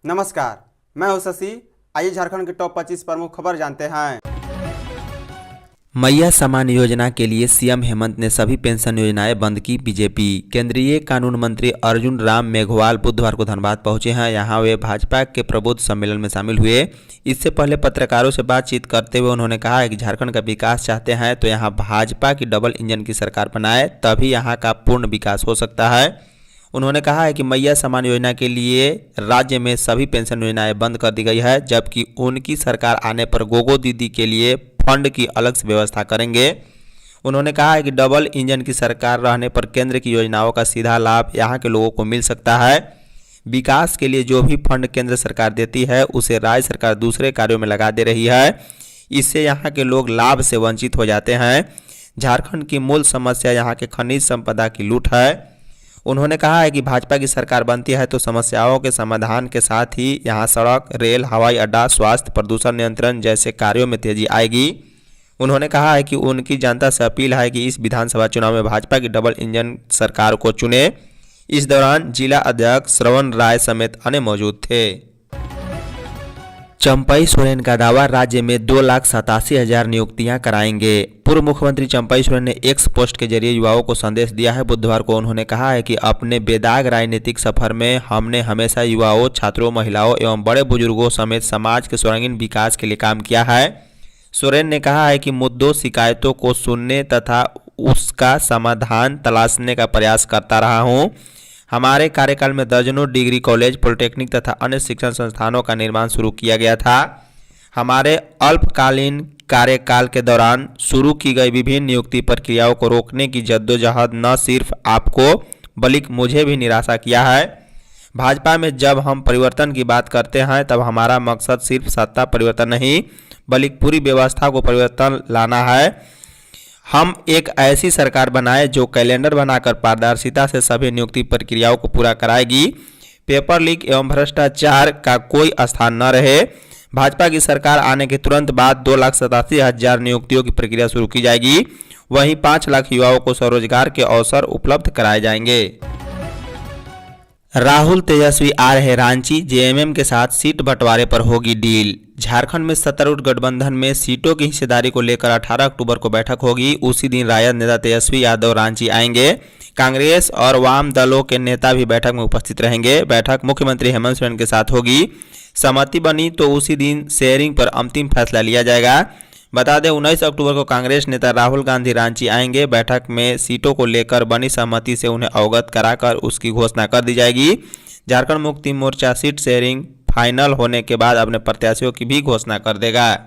नमस्कार, मैं हूं शशि। आइए झारखंड के टॉप 25 प्रमुख खबर जानते हैं। मैया सम्मान योजना के लिए सीएम हेमंत ने सभी पेंशन योजनाएं बंद की। बीजेपी केंद्रीय कानून मंत्री अर्जुन राम मेघवाल बुधवार को धनबाद पहुंचे हैं। यहां वे भाजपा के प्रबुद्ध सम्मेलन में शामिल हुए। इससे पहले पत्रकारों से बातचीत करते हुए उन्होंने कहा है कि झारखंड का विकास चाहते हैं तो यहां भाजपा की डबल इंजन की सरकार बनाए, तभी यहां का पूर्ण विकास हो सकता है। उन्होंने कहा है कि मैया सम्मान योजना के लिए राज्य में सभी पेंशन योजनाएं बंद कर दी गई है, जबकि उनकी सरकार आने पर गोगो दीदी के लिए फंड की अलग से व्यवस्था करेंगे। उन्होंने कहा है कि डबल इंजन की सरकार रहने पर केंद्र की योजनाओं का सीधा लाभ यहां के लोगों को मिल सकता है। विकास के लिए जो भी फंड केंद्र सरकार देती है उसे राज्य सरकार दूसरे कार्यों में लगा दे रही है। इससे यहां के लोग लाभ से वंचित हो जाते हैं। झारखंड की मूल समस्या यहां के खनिज संपदा की लूट है। उन्होंने कहा है कि भाजपा की सरकार बनती है तो समस्याओं के समाधान के साथ ही यहां सड़क, रेल, हवाई अड्डा, स्वास्थ्य, प्रदूषण नियंत्रण जैसे कार्यों में तेजी आएगी। उन्होंने कहा है कि उनकी जनता से अपील है कि इस विधानसभा चुनाव में भाजपा की डबल इंजन सरकार को चुने। इस दौरान जिला अध्यक्ष श्रवण राय समेत अन्य मौजूद थे। चंपई सोरेन का दावा, राज्य में 2,87,000 नियुक्तियां कराएंगे। पूर्व मुख्यमंत्री चंपई सोरेन ने एक्स पोस्ट के जरिए युवाओं को संदेश दिया है। बुधवार को उन्होंने कहा है कि अपने बेदाग राजनीतिक सफर में हमने हमेशा युवाओं, छात्रों, महिलाओं एवं बड़े बुजुर्गों समेत समाज के सर्वांगीण विकास के लिए काम किया है। सोरेन ने कहा है कि मुद्दों, शिकायतों को सुनने तथा उसका समाधान तलाशने का प्रयास करता रहा हूँ। हमारे कार्यकाल में दर्जनों डिग्री कॉलेज, पॉलिटेक्निक तथा अन्य शिक्षण संस्थानों का निर्माण शुरू किया गया था। हमारे अल्पकालीन कार्यकाल के दौरान शुरू की गई विभिन्न नियुक्ति प्रक्रियाओं को रोकने की जद्दोजहद न सिर्फ आपको बल्कि मुझे भी निराशा किया है। भाजपा में जब हम परिवर्तन की बात करते हैं तब हमारा मकसद सिर्फ सत्ता परिवर्तन नहीं बल्कि पूरी व्यवस्था को परिवर्तन लाना है। हम एक ऐसी सरकार बनाए जो कैलेंडर बनाकर पारदर्शिता से सभी नियुक्ति प्रक्रियाओं को पूरा कराएगी। पेपर लीक एवं भ्रष्टाचार का कोई स्थान न रहे। भाजपा की सरकार आने के तुरंत बाद 2,87,000 नियुक्तियों की प्रक्रिया शुरू की जाएगी। वहीं 5 लाख युवाओं को स्वरोजगार के अवसर उपलब्ध कराए जाएंगे। राहुल तेजस्वी आ रहे रांची, जेएमएम के साथ सीट बंटवारे पर होगी डील। झारखंड में सत्तारूढ़ गठबंधन में सीटों की हिस्सेदारी को लेकर 18 अक्टूबर को बैठक होगी। उसी दिन राजद नेता तेजस्वी यादव रांची आएंगे। कांग्रेस और वाम दलों के नेता भी बैठक में उपस्थित रहेंगे। बैठक मुख्यमंत्री हेमंत सोरेन के साथ होगी। सहमति बनी तो उसी दिन शेयरिंग पर अंतिम फैसला लिया जाएगा। बता दें 19 अक्टूबर को कांग्रेस नेता राहुल गांधी रांची आएंगे। बैठक में सीटों को लेकर बनी सहमति से उन्हें अवगत कराकर उसकी घोषणा कर दी जाएगी। Jharkhand Mukti Morcha seat sharing final होने के बाद अपने प्रत्याशियों की भी घोषणा कर देगा।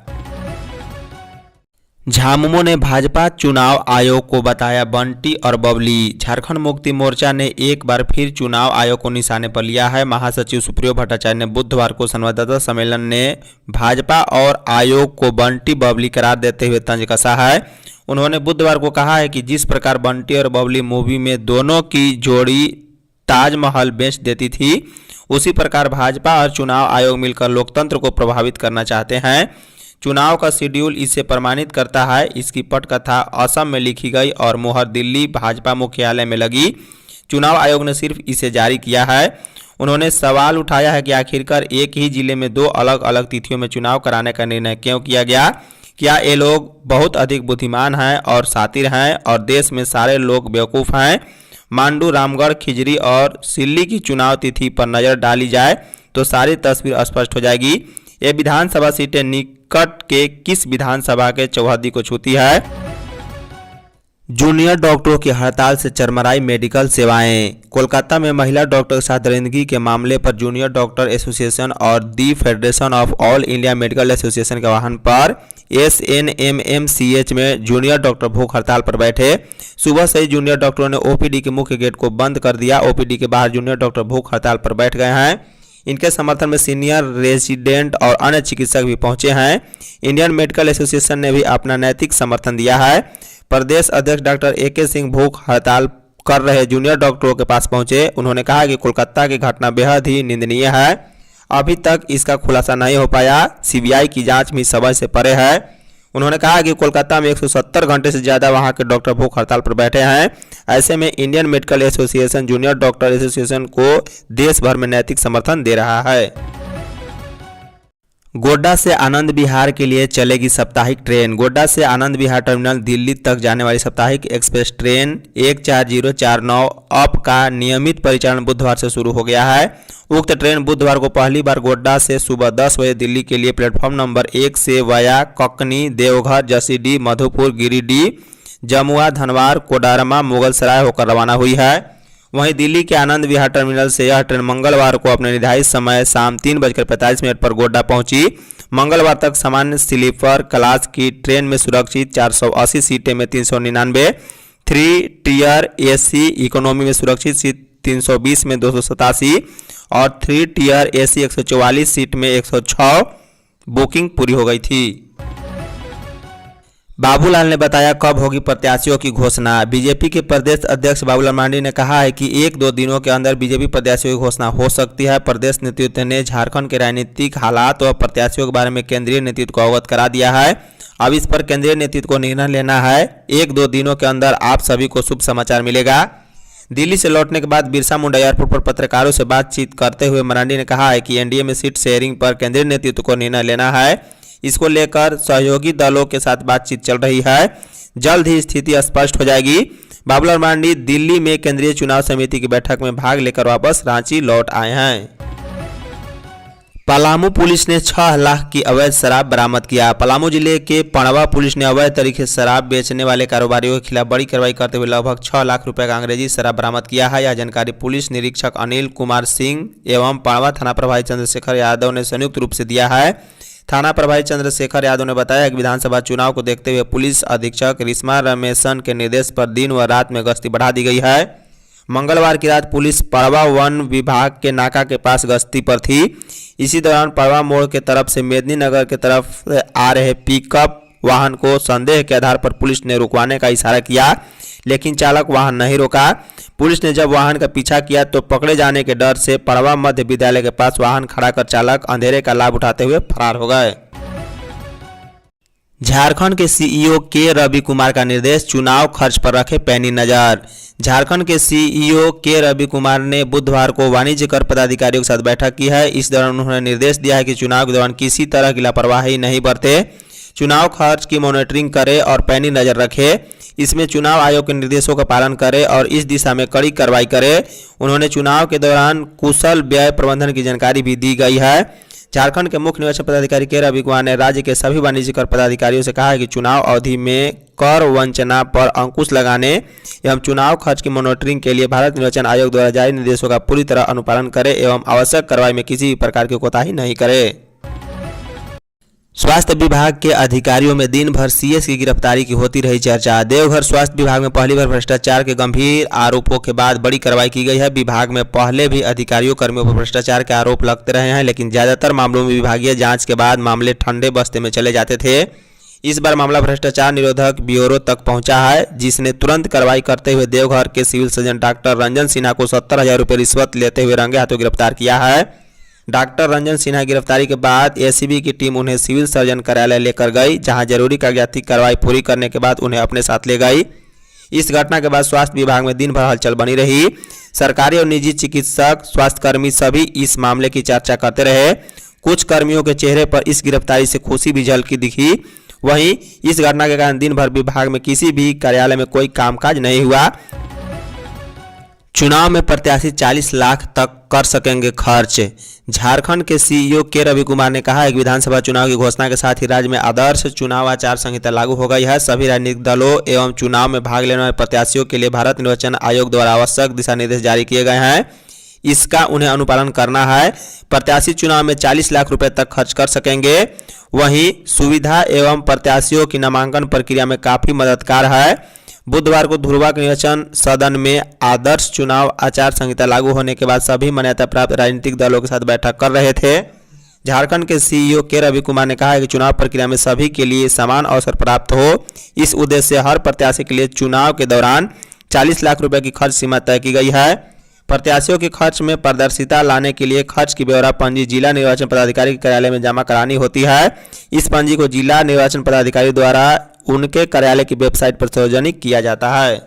झामुमो ने भाजपा चुनाव आयोग को बताया बंटी और बबली। झारखंड मुक्ति मोर्चा ने एक बार फिर चुनाव आयोग को निशाने पर लिया है। महासचिव सुप्रियो भट्टाचार्य ने बुधवार को संवाददाता सम्मेलन ने भाजपा और आयोग को बंटी बबली करार देते हुए तंज कसा है। उन्होंने बुधवार को कहा है कि जिस प्रकार बंटी और बबली मूवी में दोनों की जोड़ी ताजमहल बेच देती थी, उसी प्रकार भाजपा और चुनाव आयोग मिलकर लोकतंत्र को प्रभावित करना चाहते हैं। चुनाव का शेड्यूल इसे प्रमाणित करता है। इसकी पटकथा असम में लिखी गई और मुहर दिल्ली भाजपा मुख्यालय में लगी। चुनाव आयोग ने सिर्फ इसे जारी किया है। उन्होंने सवाल उठाया है कि आखिरकार एक ही जिले में 2 अलग अलग तिथियों में चुनाव कराने का निर्णय क्यों किया गया। क्या ये लोग बहुत अधिक बुद्धिमान हैं और शातिर हैं और देश में सारे लोग बेवकूफ़ हैं। मांडू, रामगढ़, खिजरी और सिल्ली की चुनाव तिथि पर नज़र डाली जाए तो सारी तस्वीर स्पष्ट हो जाएगी। ये विधानसभा सीटें निकट के किस विधानसभा के चौहद्दी को छूती है। जूनियर डॉक्टरों की हड़ताल से चरमराई मेडिकल सेवाएं। कोलकाता में महिला डॉक्टर के साथ दरिंदगी के मामले पर जूनियर डॉक्टर एसोसिएशन और the federation of all India medical association के आह्वान पर SNMMCH में जूनियर डॉक्टर भूख हड़ताल पर बैठे। सुबह से ही जूनियर डॉक्टरों ने OPD के मुख्य गेट को बंद कर दिया। OPD के बाहर जूनियर डॉक्टर भूख हड़ताल पर बैठ गए हैं। इनके समर्थन में सीनियर रेजिडेंट और अन्य चिकित्सक भी पहुंचे हैं। इंडियन मेडिकल एसोसिएशन ने भी अपना नैतिक समर्थन दिया है। प्रदेश अध्यक्ष डॉक्टर AK सिंह भूख हड़ताल कर रहे जूनियर डॉक्टरों के पास पहुंचे। उन्होंने कहा कि कोलकाता की घटना बेहद ही निंदनीय है। अभी तक इसका खुलासा नहीं हो पाया। CBI की जांच भी समय से परे है। उन्होंने कहा कि कोलकाता में 170 घंटे से ज़्यादा वहां के डॉक्टर भूख हड़ताल पर बैठे हैं। ऐसे में Indian medical association junior doctor association को देश भर में नैतिक समर्थन दे रहा है। गोड्डा से आनंद विहार के लिए चलेगी साप्ताहिक ट्रेन। गोड्डा से आनंद विहार टर्मिनल दिल्ली तक जाने वाली साप्ताहिक एक्सप्रेस ट्रेन 14049 अप का नियमित परिचालन बुधवार से शुरू हो गया है। उक्त ट्रेन बुधवार को पहली बार गोड्डा से सुबह 10 बजे दिल्ली के लिए प्लेटफॉर्म नंबर 1 से वाया ककनी, देवघर, जसीडीह, मधुपुर, गिरिडीह, जमुआ, धनवार, कोडरमा, मुगलसराय होकर रवाना हुई है। वहीं दिल्ली के आनंद विहार टर्मिनल से यह ट्रेन मंगलवार को अपने निर्धारित समय शाम 3:45 पर गोड्डा पहुंची। मंगलवार तक सामान्य स्लीपर क्लास की ट्रेन में सुरक्षित 480 सीटें में 399, 3 टियर एसी इकोनॉमी में सुरक्षित सीट 320 में 287 और 3 टियर एसी 144 सीट में 106 बुकिंग पूरी हो गई थी। बाबूलाल ने बताया कब होगी प्रत्याशियों की घोषणा। बीजेपी के प्रदेश अध्यक्ष बाबूलाल मरांडी ने कहा है कि 1-2 दिनों के अंदर बीजेपी प्रत्याशियों की घोषणा हो सकती है। प्रदेश नेतृत्व ने झारखंड के राजनीतिक हालात और प्रत्याशियों के बारे में केंद्रीय नेतृत्व को अवगत करा दिया है। अब इस पर केंद्रीय नेतृत्व को निर्णय लेना है। 1-2 दिनों के अंदर आप सभी को शुभ समाचार मिलेगा। दिल्ली से लौटने के बाद बिरसा मुंडा एयरपोर्ट पर पत्रकारों से बातचीत करते हुए मरांडी ने कहा है कि एनडीए में सीट शेयरिंग पर केंद्रीय नेतृत्व को निर्णय लेना है। इसको लेकर सहयोगी दलों के साथ बातचीत चल रही है। जल्द ही स्थिति स्पष्ट हो जाएगी। बाबूलाल मरांडी दिल्ली में केंद्रीय चुनाव समिति की बैठक में भाग लेकर वापस रांची लौट आए हैं। पलामू पुलिस ने 6 लाख की अवैध शराब बरामद किया। पलामू जिले के पणवा पुलिस ने अवैध तरीके से शराब बेचने वाले कारोबारियों के खिलाफ बड़ी कार्रवाई करते हुए लगभग 6 लाख रुपए का अंग्रेजी शराब बरामद किया है। यह जानकारी पुलिस निरीक्षक अनिल कुमार सिंह एवं पणवा थाना प्रभारी चंद्रशेखर यादव ने संयुक्त रूप से दिया है। थाना प्रभारी चंद्रशेखर यादव ने बताया कि विधानसभा चुनाव को देखते हुए पुलिस अधीक्षक रिश्मा रमेशन के निर्देश पर दिन व रात में गश्ती बढ़ा दी गई है। मंगलवार की रात पुलिस पड़वा वन विभाग के नाका के पास गश्ती पर थी। इसी दौरान पड़वा मोड़ के तरफ से मेदिनीनगर के तरफ आ रहे पिकअप वाहन को संदेह के आधार पर पुलिस ने रुकवाने का इशारा किया, लेकिन चालक वाहन नहीं रोका। पुलिस ने जब वाहन का पीछा किया तो पकड़े जाने के डर से पड़वा मध्य विद्यालय के पास वाहन खड़ा कर चालक अंधेरे का लाभ उठाते हुए फरार हो गए। झारखंड के सीईओ के रवि कुमार का निर्देश, चुनाव खर्च पर रखे पैनी नजर। झारखंड के सीईओ के रवि कुमार ने बुधवार को वाणिज्य कर पदाधिकारियों के साथ बैठक की है। इस दौरान उन्होंने निर्देश दिया है कि चुनाव के दौरान किसी तरह की लापरवाही नहीं बरते, चुनाव खर्च की मॉनिटरिंग करे और पैनी नजर रखे। इसमें चुनाव आयोग के निर्देशों का पालन करे और इस दिशा में कड़ी कार्रवाई करे। उन्होंने चुनाव के दौरान कुशल व्यय प्रबंधन की जानकारी भी दी गई है। झारखंड के मुख्य निर्वाचन पदाधिकारी के रवि कुमार ने राज्य के सभी वाणिज्य कर पदाधिकारियों से कहा है कि चुनाव अवधि में कर वंचना पर अंकुश लगाने एवं चुनाव खर्च की मॉनिटरिंग के लिए भारत निर्वाचन आयोग द्वारा जारी निर्देशों का पूरी तरह अनुपालन करे एवं आवश्यक कार्रवाई में किसी भी प्रकार की कोताही नहीं करे। स्वास्थ्य विभाग के अधिकारियों में दिन भर सीएस की गिरफ्तारी की होती रही चर्चा। देवघर स्वास्थ्य विभाग में पहली बार भ्रष्टाचार के गंभीर आरोपों के बाद बड़ी कार्रवाई की गई है। विभाग में पहले भी अधिकारियों कर्मियों पर भ्रष्टाचार के आरोप लगते रहे हैं, लेकिन ज्यादातर मामलों में विभागीय जांच के बाद मामले ठंडे बस्ते में चले जाते थे। इस बार मामला भ्रष्टाचार निरोधक ब्यूरो तक पहुंचा है, जिसने तुरंत कार्रवाई करते हुए देवघर के civil surgeon doctor Ranjan Sinha को 70,000 रुपये रिश्वत लेते हुए रंगे हाथों गिरफ्तार किया है। डॉक्टर रंजन सिन्हा गिरफ्तारी के बाद एसीबी की टीम उन्हें सिविल सर्जन कार्यालय लेकर गई, जहां जरूरी कागजाती कार्रवाई पूरी करने के बाद उन्हें अपने साथ ले गई। इस घटना के बाद स्वास्थ्य विभाग में दिन भर हलचल बनी रही। सरकारी और निजी चिकित्सक, स्वास्थ्यकर्मी सभी इस मामले की चर्चा करते रहे। कुछ कर्मियों के चेहरे पर इस गिरफ्तारी से खुशी भी झलकी दिखी। वहीं इस घटना के कारण दिन भर विभाग में किसी भी कार्यालय में कोई कामकाज नहीं हुआ। चुनाव में प्रत्याशी 40 लाख तक कर सकेंगे खर्च। झारखंड के सीईओ के रवि कुमार ने कहा है कि विधानसभा चुनाव की घोषणा के साथ ही राज्य में आदर्श चुनाव आचार संहिता लागू हो गई है। सभी राजनीतिक दलों एवं चुनाव में भाग लेने वाले प्रत्याशियों के लिए भारत निर्वाचन आयोग द्वारा आवश्यक दिशा निर्देश जारी किए गए हैं। इसका उन्हें अनुपालन करना है। प्रत्याशी चुनाव में 40 लाख रुपए तक खर्च कर सकेंगे। वहीं सुविधा एवं प्रत्याशियों की नामांकन प्रक्रिया में काफी मददगार है। बुधवार को धुरवा के निर्वाचन सदन में आदर्श चुनाव आचार संहिता लागू होने के बाद सभी मान्यता प्राप्त राजनीतिक दलों के साथ बैठक कर रहे थे। झारखंड के सीईओ के रवि कुमार ने कहा है कि चुनाव प्रक्रिया में सभी के लिए समान अवसर प्राप्त हो, इस उद्देश्य से हर प्रत्याशी के लिए चुनाव के दौरान 40 लाख रुपए की खर्च सीमा तय की गई है। प्रत्याशियों के खर्च में पारदर्शिता लाने के लिए खर्च की ब्यौरा पंजी जिला निर्वाचन पदाधिकारी के कार्यालय में जमा करानी होती है। इस पंजी को जिला निर्वाचन पदाधिकारी द्वारा उनके कार्यालय की वेबसाइट पर सार्वजनिक किया जाता है।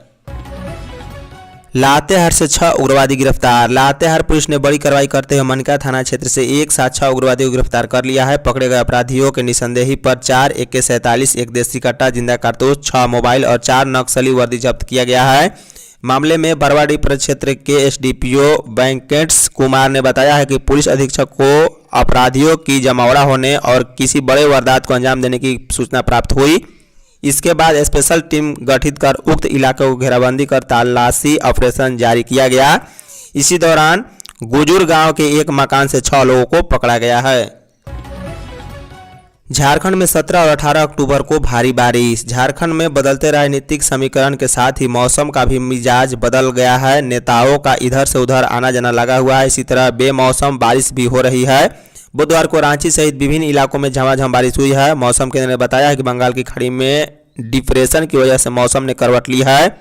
लातेहार से 6 उग्रवादी गिरफ्तार। लातेहार पुलिस ने बड़ी कार्रवाई करते हुए मनका थाना क्षेत्र से एक साथ 6 उग्रवादियों को गिरफ्तार कर लिया है। पकड़े गए अपराधियों के निसंदेही पर 4 AK-47, 1 देसी कट्टा, जिंदा कारतूस, 6 मोबाइल और 4 नक्सली वर्दी जब्त किया गया है। मामले में बरवाडी प्रक्षेत्र के SDPO वेंकटेश कुमार ने बताया है कि पुलिस अधीक्षक को अपराधियों की जमावड़ा होने और किसी बड़े वारदात को अंजाम देने की सूचना प्राप्त हुई। इसके बाद स्पेशल टीम गठित कर उक्त इलाके को घेराबंदी कर तलाशी ऑपरेशन जारी किया गया। इसी दौरान गुजूर गांव के एक मकान से 6 लोगों को पकड़ा गया है। झारखंड में 17 और 18 अक्टूबर को भारी बारिश। झारखंड में बदलते राजनीतिक समीकरण के साथ ही मौसम का भी मिजाज बदल गया है। नेताओं का इधर से उधर आना जाना लगा हुआ है। इसी तरह बेमौसम बारिश भी हो रही है। बुधवार को रांची सहित विभिन्न इलाकों में झमाझम बारिश हुई है। मौसम केंद्र ने बताया है कि बंगाल की खाड़ी में डिप्रेशन की वजह से मौसम ने करवट ली है।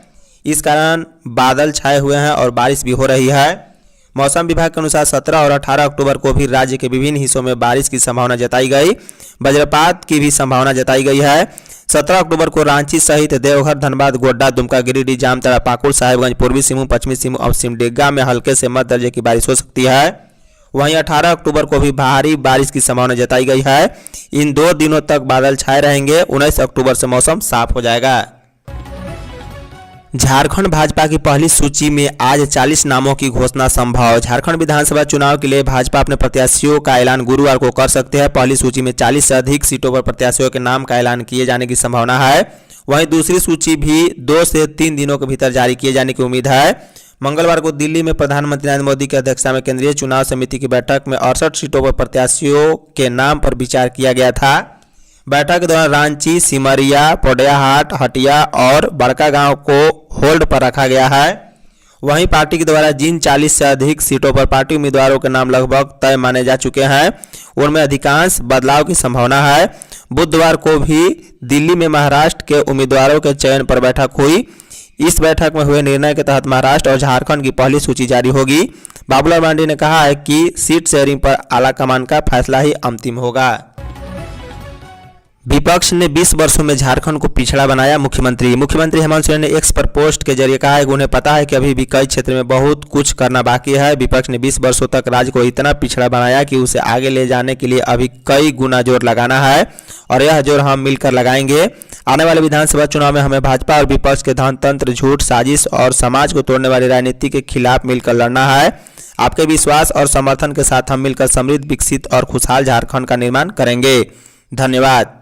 इस कारण बादल छाए हुए हैं और बारिश भी हो रही है। मौसम विभाग के अनुसार 17 और 18 अक्टूबर को भी राज्य के विभिन्न हिस्सों में बारिश की संभावना जताई गई। वज्रपात की भी संभावना जताई गई है। 17 अक्टूबर को रांची सहित देवघर, धनबाद, गोड्डा, दुमका, गिरिडीह, जामताड़ा, पाकुड़, साहेबगंज, पूर्वी सिंहभूम, पश्चिमी सिंहभूम और सिमडेगा में हल्के से मध्य दर्जे की बारिश हो सकती है। वहीं 18 अक्टूबर को भी भारी बारिश की संभावना जताई गई है। इन 2 दिनों तक बादल छाए रहेंगे। 19 अक्टूबर से मौसम साफ हो जाएगा। झारखंड भाजपा की पहली सूची में आज 40 नामों की घोषणा संभव। झारखंड विधानसभा चुनाव के लिए भाजपा अपने प्रत्याशियों का ऐलान गुरुवार को कर सकते हैं। पहली सूची में 40 से अधिक सीटों पर प्रत्याशियों के नाम का ऐलान किए जाने की संभावना है। वहीं दूसरी सूची भी 2 से 3 दिनों के भीतर जारी किए जाने की उम्मीद है। मंगलवार को दिल्ली में प्रधानमंत्री नरेंद्र मोदी की अध्यक्षता में केंद्रीय चुनाव समिति की बैठक में 68 सीटों पर प्रत्याशियों के नाम पर विचार किया गया था। बैठक के दौरान रांची, सिमरिया, पोडैयाहाट, हटिया और बड़कागांव को होल्ड पर रखा गया है। वहीं पार्टी के द्वारा जिन 40 से अधिक सीटों पर पार्टी उम्मीदवारों के नाम लगभग तय माने जा चुके हैं, उनमें अधिकांश बदलाव की संभावना है। बुधवार को भी दिल्ली में महाराष्ट्र के उम्मीदवारों के चयन पर बैठक हुई। इस बैठक में हुए निर्णय के तहत महाराष्ट्र और झारखंड की पहली सूची जारी होगी। बाबूलाल मरांडी ने कहा है कि सीट शेयरिंग पर आलाकमान का फैसला ही अंतिम होगा। विपक्ष ने 20 वर्षों में झारखंड को पिछड़ा बनाया। मुख्यमंत्री हेमंत सोरेन ने एक्स पर पोस्ट के जरिए कहा है कि उन्हें पता है कि अभी भी कई क्षेत्र में बहुत कुछ करना बाकी है। विपक्ष ने 20 वर्षों तक राज्य को इतना पिछड़ा बनाया कि उसे आगे ले जाने के लिए अभी कई गुना जोर लगाना है और यह जोर हम मिलकर लगाएंगे। आने वाले विधानसभा चुनाव में हमें भाजपा और विपक्ष के धनतंत्र, झूठ, साजिश और समाज को तोड़ने वाली राजनीति के खिलाफ मिलकर लड़ना है। आपके विश्वास और समर्थन के साथ हम मिलकर समृद्ध, विकसित और खुशहाल झारखंड का निर्माण करेंगे। धन्यवाद।